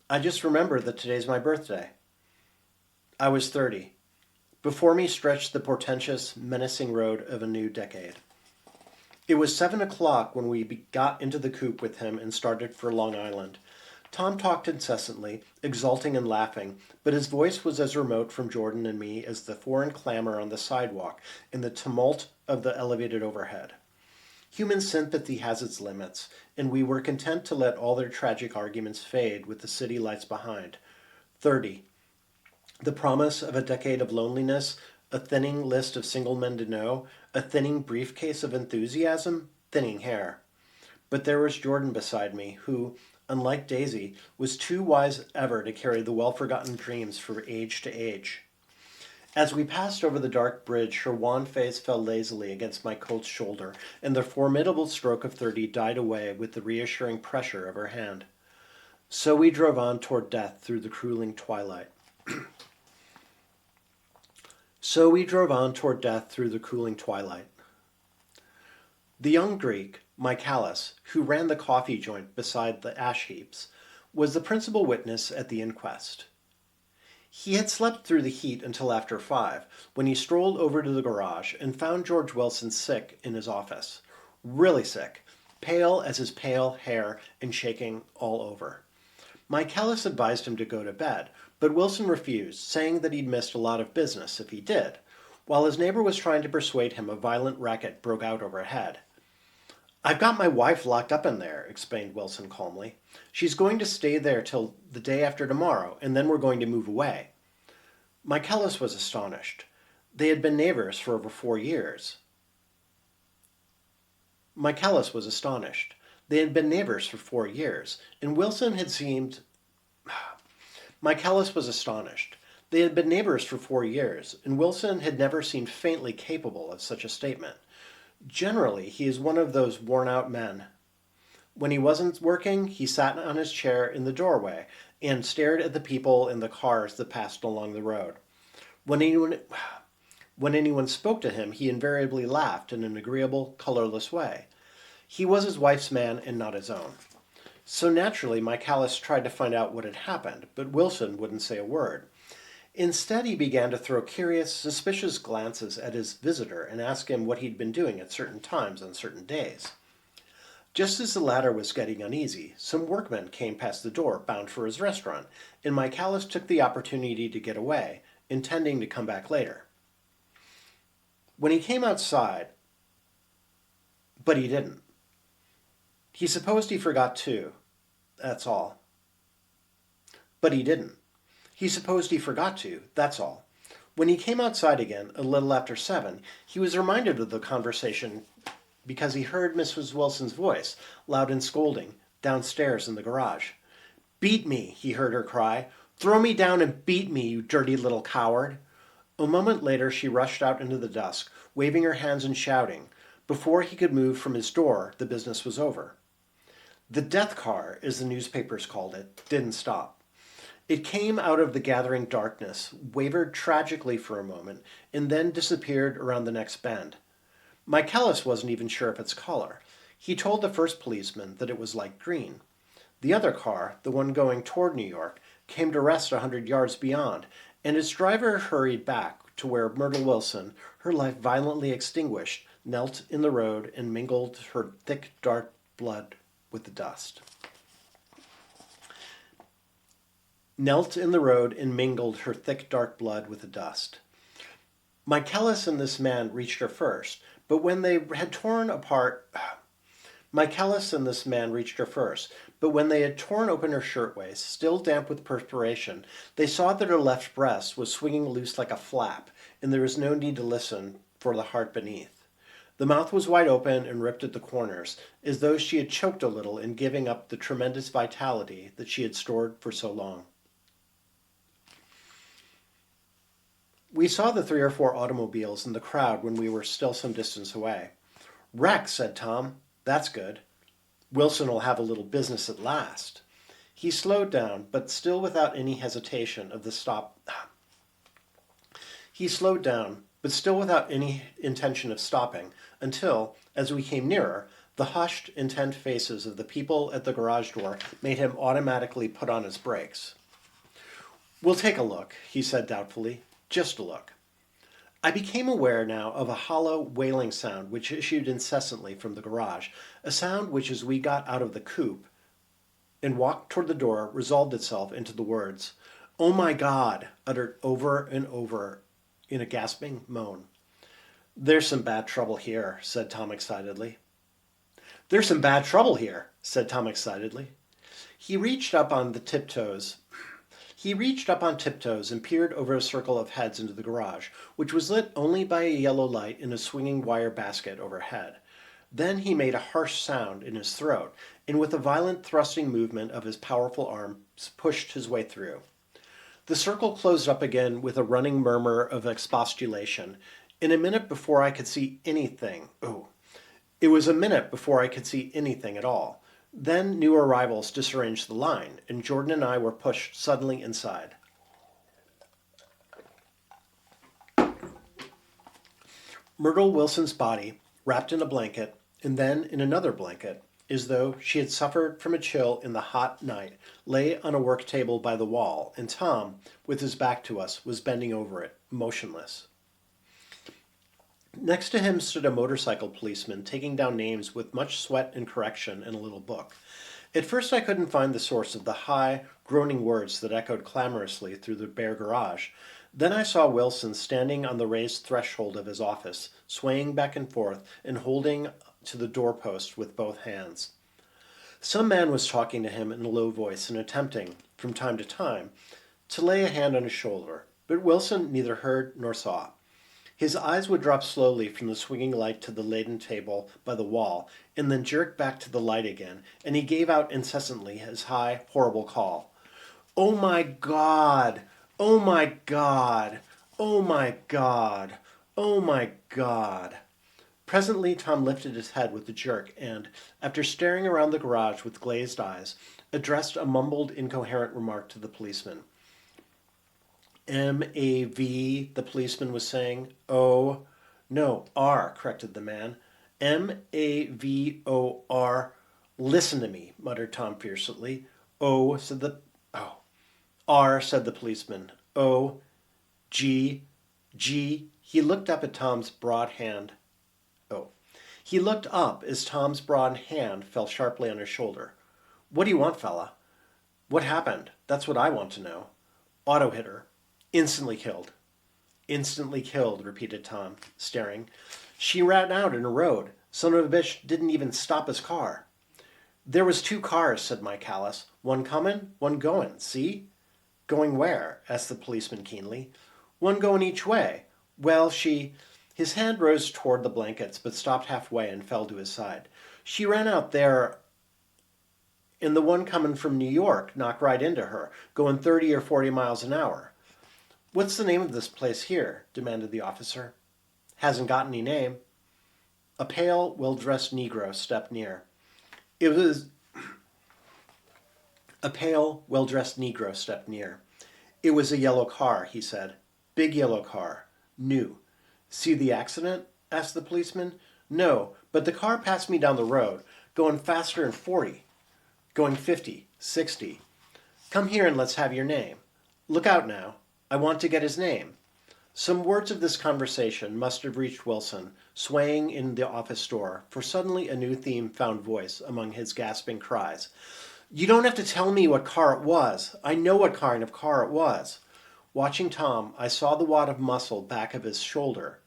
I just remembered that today's my birthday. I was 30. Before me stretched the portentous, menacing road of a new decade. It was 7 o'clock when we got into the coupe with him and started for Long Island. Tom talked incessantly, exulting and laughing, but his voice was as remote from Jordan and me as the foreign clamor on the sidewalk and the tumult of the elevated overhead. Human sympathy has its limits, and we were content to let all their tragic arguments fade with the city lights behind. 30. The promise of a decade of loneliness, a thinning list of single men to know, a thinning briefcase of enthusiasm, thinning hair. But there was Jordan beside me, who, unlike Daisy, was too wise ever to carry the well-forgotten dreams from age to age. As we passed over the dark bridge, her wan face fell lazily against my cold shoulder, and the formidable stroke of 30 died away with the reassuring pressure of her hand. So we drove on toward death through the cooling twilight. The young Greek, Michaelis, who ran the coffee joint beside the ash heaps, was the principal witness at the inquest. He had slept through the heat until after 5, when he strolled over to the garage and found George Wilson sick in his office. Really sick, pale as his pale hair and shaking all over. Michaelis advised him to go to bed, but Wilson refused, saying that he'd missed a lot of business if he did. While his neighbor was trying to persuade him, a violent racket broke out overhead. I've got my wife locked up in there, explained Wilson calmly. She's going to stay there till the day after tomorrow, and then we're going to move away. Michaelis was astonished. They had been neighbors for over 4 years. Michaelis was astonished. They had been neighbors for 4 years, and Wilson had seemed... Michaelis was astonished. They had been neighbors for 4 years, and Wilson had never seemed faintly capable of such a statement. Generally, he is one of those worn-out men. When he wasn't working, he sat on his chair in the doorway and stared at the people in the cars that passed along the road. When anyone spoke to him, he invariably laughed in an agreeable, colorless way. He was his wife's man and not his own. So naturally, Michaelis tried to find out what had happened, but Wilson wouldn't say a word. Instead, he began to throw curious, suspicious glances at his visitor and ask him what he'd been doing at certain times on certain days. Just as the latter was getting uneasy, some workmen came past the door bound for his restaurant, and Michaelis took the opportunity to get away, intending to come back later. When he came outside, but he didn't. He supposed he forgot too. That's all. But he didn't. He supposed he forgot to. That's all. When he came outside again, a little after 7, he was reminded of the conversation because he heard Mrs. Wilson's voice, loud and scolding, downstairs in the garage. "Beat me," he heard her cry. "Throw me down and beat me, you dirty little coward." A moment later she rushed out into the dusk, waving her hands and shouting. Before he could move from his door, the business was over. The death car, as the newspapers called it, didn't stop. It came out of the gathering darkness, wavered tragically for a moment, and then disappeared around the next bend. Michaelis wasn't even sure of its color. He told the first policeman that it was light green. The other car, the one going toward New York, came to rest 100 yards beyond, and its driver hurried back to where Myrtle Wilson, her life violently extinguished, knelt in the road and mingled her thick, dark blood with the dust. Knelt in the road and mingled her thick, dark blood with the dust. Michaelis and this man reached her first, but when they had torn apart... Michaelis and this man reached her first, but when they had torn open her shirtwaist, still damp with perspiration, they saw that her left breast was swinging loose like a flap, and there was no need to listen for the heart beneath. The mouth was wide open and ripped at the corners, as though she had choked a little in giving up the tremendous vitality that she had stored for so long. We saw the 3 or 4 automobiles in the crowd when we were still some distance away. "Wreck," said Tom. "That's good. Wilson will have a little business at last." He slowed down, but still without any hesitation of the stop. He slowed down, but still without any intention of stopping, until, as we came nearer, the hushed, intent faces of the people at the garage door made him automatically put on his brakes. "We'll take a look," he said doubtfully. "Just a look." I became aware now of a hollow, wailing sound which issued incessantly from the garage, a sound which, as we got out of the coupe and walked toward the door, resolved itself into the words, "Oh my God," uttered over and over in a gasping moan. "There's some bad trouble here," said Tom excitedly. "There's some bad trouble here," said Tom excitedly. He reached up on tiptoes and peered over a circle of heads into the garage, which was lit only by a yellow light in a swinging wire basket overhead. Then he made a harsh sound in his throat, and with a violent thrusting movement of his powerful arms pushed his way through. The circle closed up again with a running murmur of expostulation. In a minute before I could see anything, it was a minute before I could see anything at all. Then new arrivals disarranged the line, and Jordan and I were pushed suddenly inside. Myrtle Wilson's body, wrapped in a blanket, and then in another blanket, as though she had suffered from a chill in the hot night, lay on a work table by the wall, and Tom, with his back to us, was bending over it, motionless. Next to him stood a motorcycle policeman taking down names with much sweat and correction in a little book. At first I couldn't find the source of the high, groaning words that echoed clamorously through the bare garage. Then I saw Wilson standing on the raised threshold of his office, swaying back and forth and holding to the doorpost with both hands. Some man was talking to him in a low voice and attempting, from time to time, to lay a hand on his shoulder, but Wilson neither heard nor saw. His eyes would drop slowly from the swinging light to the laden table by the wall, and then jerk back to the light again, and he gave out incessantly his high, horrible call. "Oh my God! Oh my God! Oh my God! Oh my God!" Presently Tom lifted his head with a jerk and, after staring around the garage with glazed eyes, addressed a mumbled, incoherent remark to the policeman. "M-A-V, the policeman was saying. "O, no, R," corrected the man. "M-A-V-O-R. Listen to me," muttered Tom fiercely. "O," said the... "Oh. R," said the policeman. "O, G, G." He looked up at Tom's broad hand. He looked up as Tom's broad hand fell sharply on his shoulder. "What do you want, fella?" "What happened? That's what I want to know." "Auto hit her. Instantly killed." Instantly killed, repeated Tom, staring. She ran out in a road. Son of a bitch didn't even stop his car. There was 2 cars, said Mike Hallis. One comin', one goin', see? Going where? Asked the policeman keenly. One going each way. Well, she... His hand rose toward the blankets, but stopped halfway and fell to his side. She ran out there, and the one coming from New York knocked right into her, going 30 or 40 miles an hour. What's the name of this place here? Demanded the officer. Hasn't got any name. A pale, well-dressed Negro stepped near. It was a pale, well-dressed Negro stepped near. It was a yellow car, he said. Big yellow car. New. See the accident? Asked the policeman. No, but the car passed me down the road, going faster than 40. Going 50, 60. Come here and let's have your name. Look out now. I want to get his name. Some words of this conversation must have reached Wilson, swaying in the office door, for suddenly a new theme found voice among his gasping cries. You don't have to tell me what car it was. I know what kind of car it was. Watching Tom, I saw the wad of muscle back of his shoulder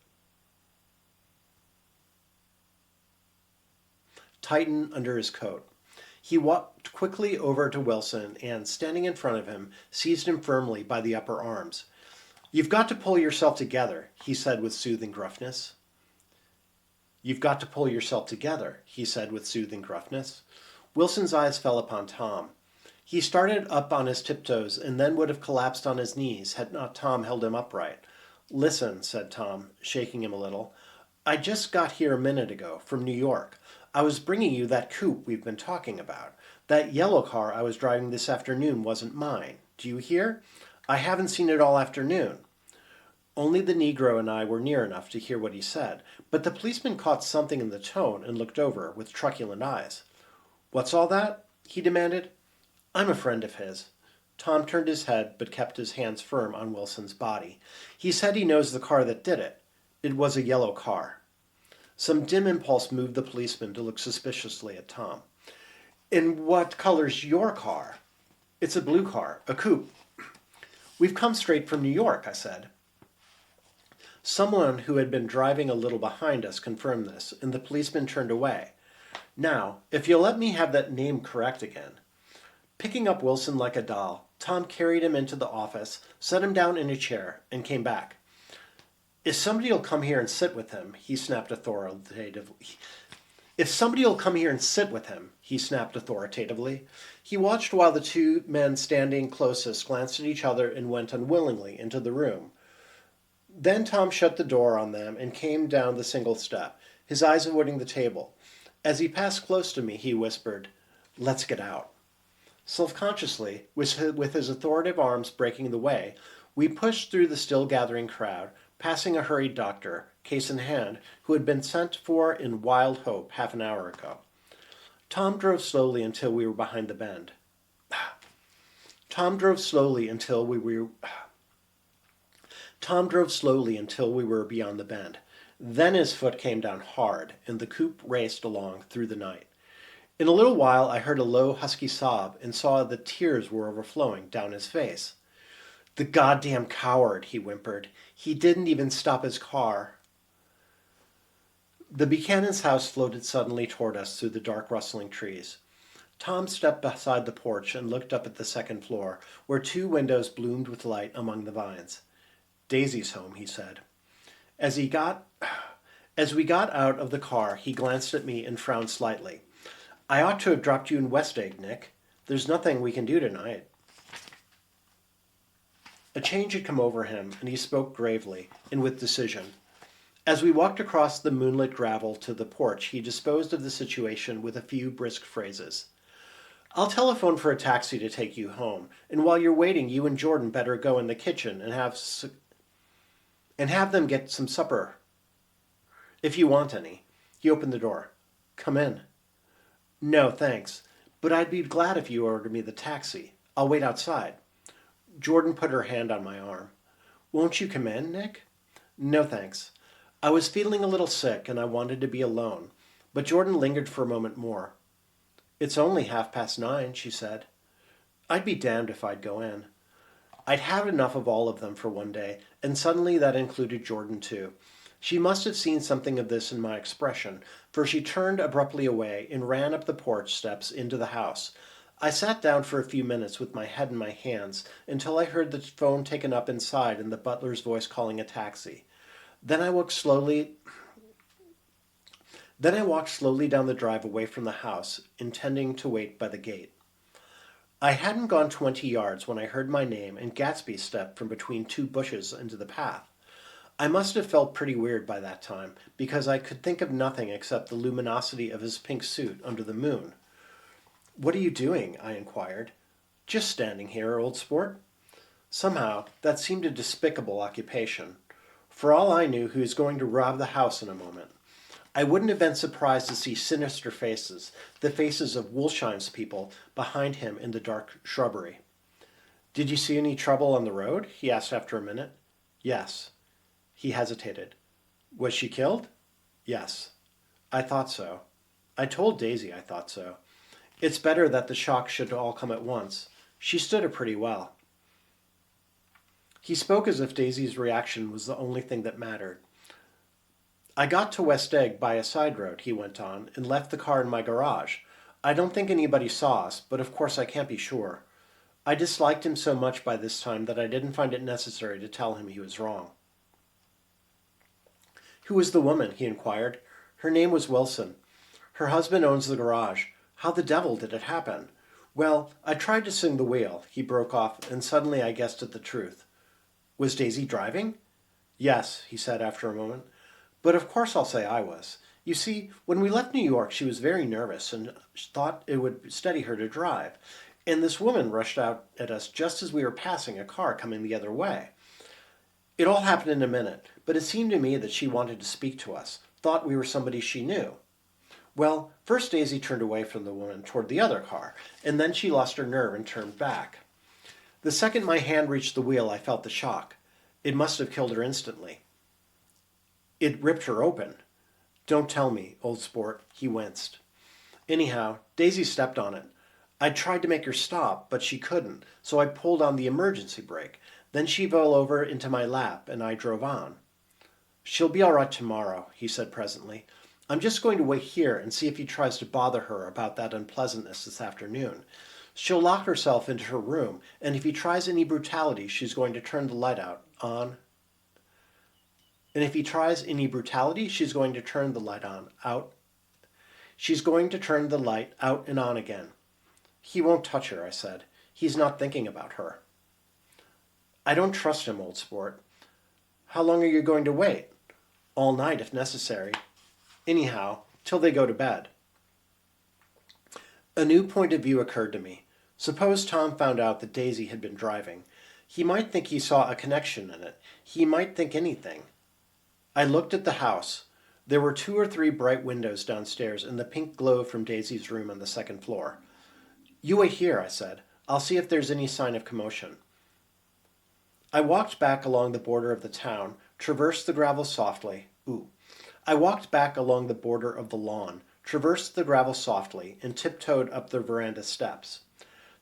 tighten under his coat. He walked quickly over to Wilson and, standing in front of him, seized him firmly by the upper arms. You've got to pull yourself together, he said with soothing gruffness. You've got to pull yourself together, he said with soothing gruffness. Wilson's eyes fell upon Tom. He started up on his tiptoes and then would have collapsed on his knees had not Tom held him upright. Listen, said Tom, shaking him a little. I just got here a minute ago, from New York. I was bringing you that coupe we've been talking about. That yellow car I was driving this afternoon wasn't mine. Do you hear? I haven't seen it all afternoon. Only the Negro and I were near enough to hear what he said, but the policeman caught something in the tone and looked over with truculent eyes. What's all that? He demanded. I'm a friend of his. Tom turned his head but kept his hands firm on Wilson's body. He said he knows the car that did it. It was a yellow car. Some dim impulse moved the policeman to look suspiciously at Tom. And what color's your car? It's a blue car, a coupe. We've come straight from New York, I said. Someone who had been driving a little behind us confirmed this, and the policeman turned away. Now, if you'll let me have that name correct again. Picking up Wilson like a doll, Tom carried him into the office, set him down in a chair, and came back. If somebody'll come here and sit with him, he snapped authoritatively. He watched while the 2 men standing closest glanced at each other and went unwillingly into the room. Then Tom shut the door on them and came down the single step, his eyes avoiding the table. As he passed close to me, he whispered, Let's get out. Self-consciously, with his authoritative arms breaking the way, we pushed through the still-gathering crowd, passing a hurried doctor, case in hand, who had been sent for in wild hope half an hour ago. Tom drove slowly until we were behind the bend. Tom drove slowly until we were beyond the bend. Then his foot came down hard, and the coupe raced along through the night. In a little while I heard a low, husky sob and saw that tears were overflowing down his face. The goddamn coward, he whimpered. He didn't even stop his car. The Buchanan's house floated suddenly toward us through the dark rustling trees. Tom stepped beside the porch and looked up at the second floor, where 2 windows bloomed with light among the vines. Daisy's home, he said. As we got out of the car, he glanced at me and frowned slightly. I ought to have dropped you in West Egg, Nick. There's nothing we can do tonight. A change had come over him, and he spoke gravely and with decision. As we walked across the moonlit gravel to the porch, he disposed of the situation with a few brisk phrases. I'll telephone for a taxi to take you home, and while you're waiting, you and Jordan better go in the kitchen and have them get some supper, if you want any. He opened the door. Come in. No, thanks, but I'd be glad if you ordered me the taxi. I'll wait outside. Jordan put her hand on my arm. Won't you come in, Nick? No, thanks. I was feeling a little sick and I wanted to be alone, but Jordan lingered for a moment more. It's only 9:30, she said. I'd be damned if I'd go in. I'd had enough of all of them for one day, and suddenly that included Jordan too. She must have seen something of this in my expression, for she turned abruptly away and ran up the porch steps into the house. I sat down for a few minutes with my head in my hands until I heard the phone taken up inside and the butler's voice calling a taxi. Then I walked slowly then I walked slowly down the drive away from the house, intending to wait by the gate. I hadn't gone 20 yards when I heard my name and Gatsby stepped from between two bushes into the path. I must have felt pretty weird by that time, because I could think of nothing except the luminosity of his pink suit under the moon. "What are you doing?" I inquired. "Just standing here, old sport." Somehow, that seemed a despicable occupation. For all I knew, he was going to rob the house in a moment. I wouldn't have been surprised to see sinister faces, the faces of Woolshine's people, behind him in the dark shrubbery. "Did you see any trouble on the road?" he asked after a minute. "Yes." He hesitated. "Was she killed?" "Yes." "I thought so. I told Daisy I thought so. It's better that the shock should all come at once. She stood it pretty well." He spoke as if Daisy's reaction was the only thing that mattered. "I got to West Egg by a side road," he went on, "and left the car in my garage. I don't think anybody saw us, but of course I can't be sure. I disliked him so much by this time that I didn't find it necessary to tell him he was wrong." "Who was the woman?" he inquired. "Her name was Wilson. Her husband owns the garage. How the devil did it happen? Well, I tried to sing the wheel," he broke off, and suddenly I guessed at the truth. "Was Daisy driving?" "Yes," he said after a moment. "But of course I'll say I was. You see, when we left New York she was very nervous and thought it would steady her to drive. And this woman rushed out at us just as we were passing a car coming the other way. It all happened in a minute, but it seemed to me that she wanted to speak to us, thought we were somebody she knew. Well, first Daisy turned away from the woman toward the other car, and then she lost her nerve and turned back. The second my hand reached the wheel I felt the shock. It must have killed her instantly. It ripped her open. Don't tell me, old sport." He winced. "Anyhow, Daisy stepped on it. I tried to make her stop, but she couldn't, so I pulled on the emergency brake. Then she fell over into my lap, and I drove on." "She'll be all right tomorrow," he said presently. "I'm just going to wait here and see if he tries to bother her about that unpleasantness this afternoon. She'll lock herself into her room, and if he tries any brutality, she's going to turn the light out on. And if he tries any brutality, she's going to turn the light on, out. She's going to turn the light out and on again." "He won't touch her," I said. "He's not thinking about her." "I don't trust him, old sport." "How long are you going to wait?" "All night, if necessary. Anyhow, till they go to bed." A new point of view occurred to me. Suppose Tom found out that Daisy had been driving. He might think he saw a connection in it. He might think anything. I looked at the house. There were 2 or 3 bright windows downstairs and the pink glow from Daisy's room on the second floor. "You wait here," I said. "I'll see if there's any sign of commotion." I walked back along the border of the town, traversed the gravel softly. I walked back along the border of the lawn, traversed the gravel softly, and tiptoed up the veranda steps.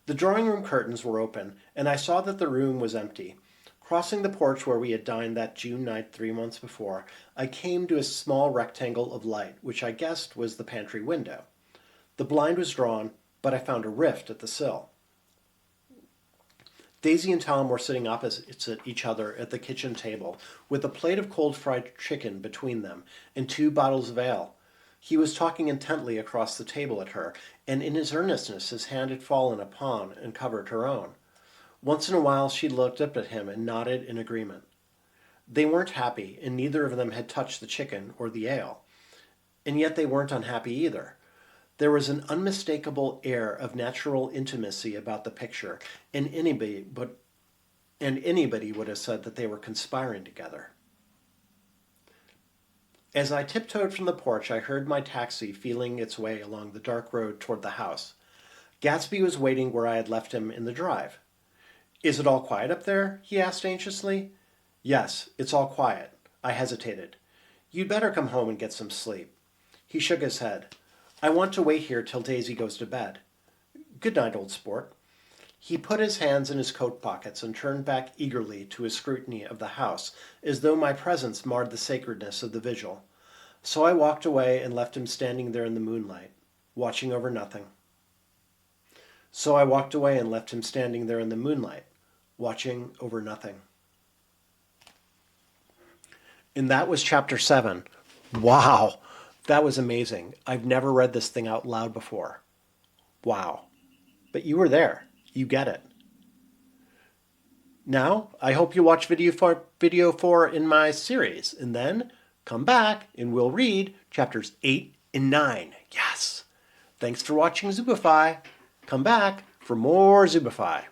The drawing-room curtains were open, and I saw that the room was empty. Crossing the porch where we had dined that June night 3 months before, I came to a small rectangle of light, which I guessed was the pantry window. The blind was drawn, but I found a rift at the sill. Daisy and Tom were sitting opposite each other at the kitchen table, with a plate of cold fried chicken between them, and 2 bottles of ale. He was talking intently across the table at her, and in his earnestness his hand had fallen upon and covered her own. Once in a while she looked up at him and nodded in agreement. They weren't happy, and neither of them had touched the chicken or the ale. And yet they weren't unhappy either. There was an unmistakable air of natural intimacy about the picture, and anybody would have said that they were conspiring together. As I tiptoed from the porch, I heard my taxi feeling its way along the dark road toward the house. Gatsby was waiting where I had left him in the drive. "Is it all quiet up there?" he asked anxiously. "Yes, it's all quiet." I hesitated. "You'd better come home and get some sleep." He shook his head. "I want to wait here till Daisy goes to bed." "Good night, old sport." He put his hands in his coat pockets and turned back eagerly to his scrutiny of the house, as though my presence marred the sacredness of the vigil. So I walked away and left him standing there in the moonlight, watching over nothing. So I walked away and left him standing there in the moonlight, watching over nothing. And that was chapter 7. Wow, that was amazing. I've never read this thing out loud before. Wow. But you were there. You get it. Now, I hope you watch video 4 in my series, and then come back and we'll read chapters 8 and 9. Yes. Thanks for watching Zubify. Come back for more Zubify.